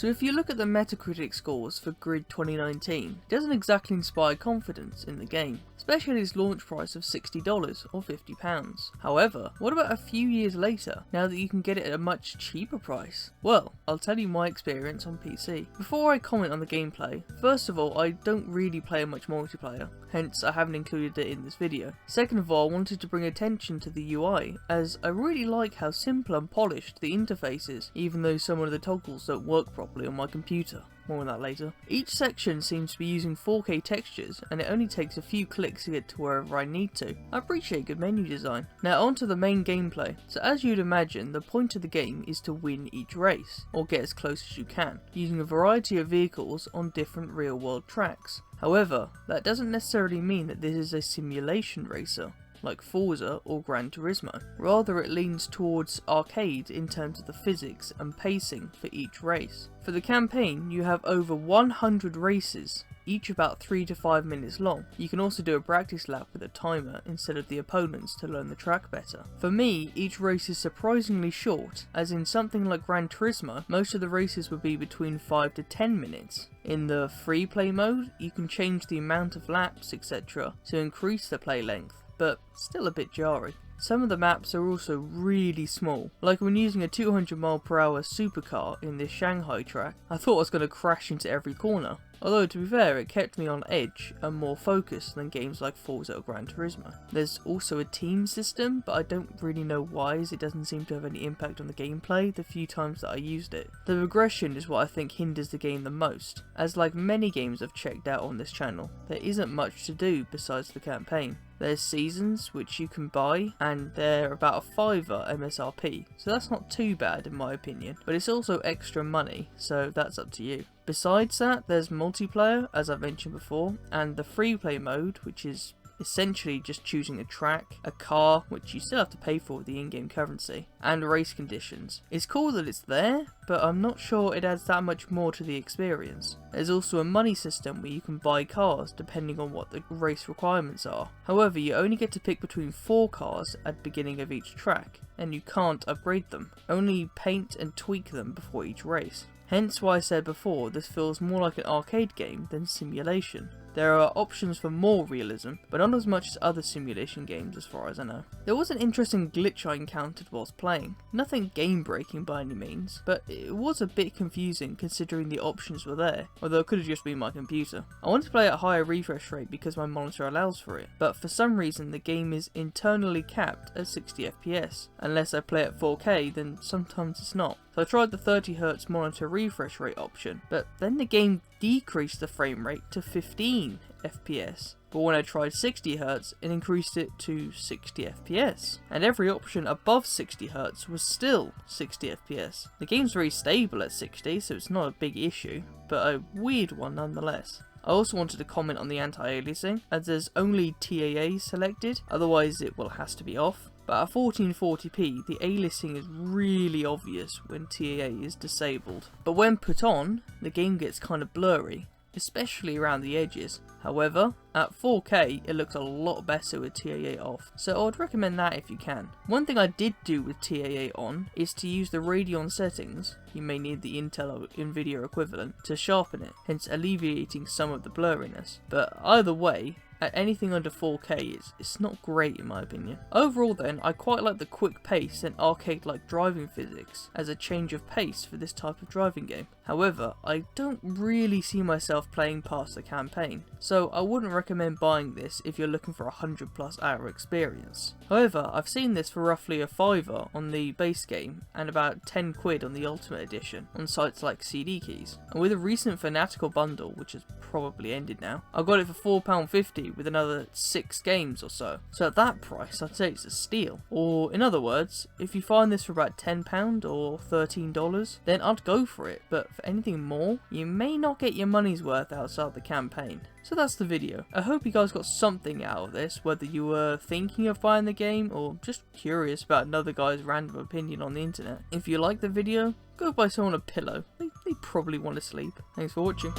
So if you look at the Metacritic scores for Grid 2019, it doesn't exactly inspire confidence in the game, especially at its launch price of $60 or £50. However, what about a few years later, now that you can get it at a much cheaper price? Well, I'll tell you my experience on PC. Before I comment on the gameplay, first of all, I don't really play much multiplayer, hence I haven't included it in this video. Second of all, I wanted to bring attention to the UI, as I really like how simple and polished the interface is, even though some of the toggles don't work properly on my computer. More on that later. Each section seems to be using 4K textures, and it only takes a few clicks to get to wherever I need to. I appreciate good menu design. Now onto the main gameplay. So as you'd imagine, the point of the game is to win each race, or get as close as you can, using a variety of vehicles on different real world tracks. However, that doesn't necessarily mean that this is a simulation racer, like Forza or Gran Turismo. Rather, it leans towards arcade in terms of the physics and pacing for each race. For the campaign, you have over 100 races, each about 3 to 5 minutes long. You can also do a practice lap with a timer instead of the opponents to learn the track better. For me, each race is surprisingly short, as in something like Gran Turismo, most of the races would be between 5 to 10 minutes. In the free play mode, you can change the amount of laps, etc. to increase the play length, but still a bit jarring. Some of the maps are also really small, like when using a 200mph supercar in this Shanghai track, I thought I was going to crash into every corner. Although to be fair, it kept me on edge and more focused than games like Forza or Gran Turismo. There's also a team system, but I don't really know why, as it doesn't seem to have any impact on the gameplay the few times that I used it. The progression is what I think hinders the game the most, as like many games I've checked out on this channel, there isn't much to do besides the campaign. There's seasons which you can buy, and they're about a £5 MSRP, so that's not too bad in my opinion, but it's also extra money, so that's up to you. Besides that, there's multiplayer, as I've mentioned before, and the free play mode, which is essentially just choosing a track, a car, which you still have to pay for with the in-game currency, and race conditions. It's cool that it's there, but I'm not sure it adds that much more to the experience. There's also a money system where you can buy cars depending on what the race requirements are. However, you only get to pick between 4 cars at the beginning of each track, and you can't upgrade them, only paint and tweak them before each race. Hence why I said before, this feels more like an arcade game than simulation. There are options for more realism, but not as much as other simulation games as far as I know. There was an interesting glitch I encountered whilst playing. Nothing game breaking by any means, but it was a bit confusing considering the options were there, although it could have just been my computer. I wanted to play at a higher refresh rate because my monitor allows for it, but for some reason the game is internally capped at 60 FPS. Unless I play at 4K, then sometimes it's not. So I tried the 30Hz monitor refresh rate option, but then the game decreased the frame rate to 15 FPS. But when I tried 60Hz, it increased it to 60 FPS. And every option above 60Hz was still 60 FPS. The game's very stable at 60, so it's not a big issue, but a weird one nonetheless. I also wanted to comment on the anti-aliasing, as there's only TAA selected, otherwise it has to be off. But at 1440p, the aliasing is really obvious when TAA is disabled. But when put on, the game gets kind of blurry, especially around the edges. However, at 4K it looks a lot better with TAA off, so I would recommend that if you can. One thing I did do with TAA on is to use the Radeon settings, you may need the Intel or Nvidia equivalent, to sharpen it, hence alleviating some of the blurriness. But either way, at anything under 4K, it's not great in my opinion. Overall then, I quite like the quick pace and arcade-like driving physics as a change of pace for this type of driving game. However, I don't really see myself playing past the campaign, so I wouldn't recommend buying this if you're looking for a 100+ hour experience. However, I've seen this for roughly a £5 on the base game and about 10 quid on the Ultimate Edition on sites like CD Keys. And with a recent Fanatical bundle, which has probably ended now, I got it for £4.50 with another 6 games or so. So at that price, I'd say it's a steal. Or in other words, if you find this for about £10 or $13, then I'd go for it, but for anything more, you may not get your money's worth outside the campaign. So that's the video. I hope you guys got something out of this, whether you were thinking of buying the game or just curious about another guy's random opinion on the internet. If you like the video, go buy someone a pillow. They probably want to sleep. Thanks for watching.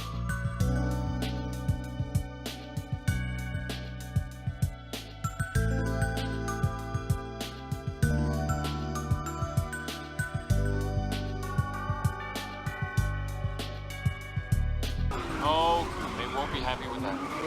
be happy with that.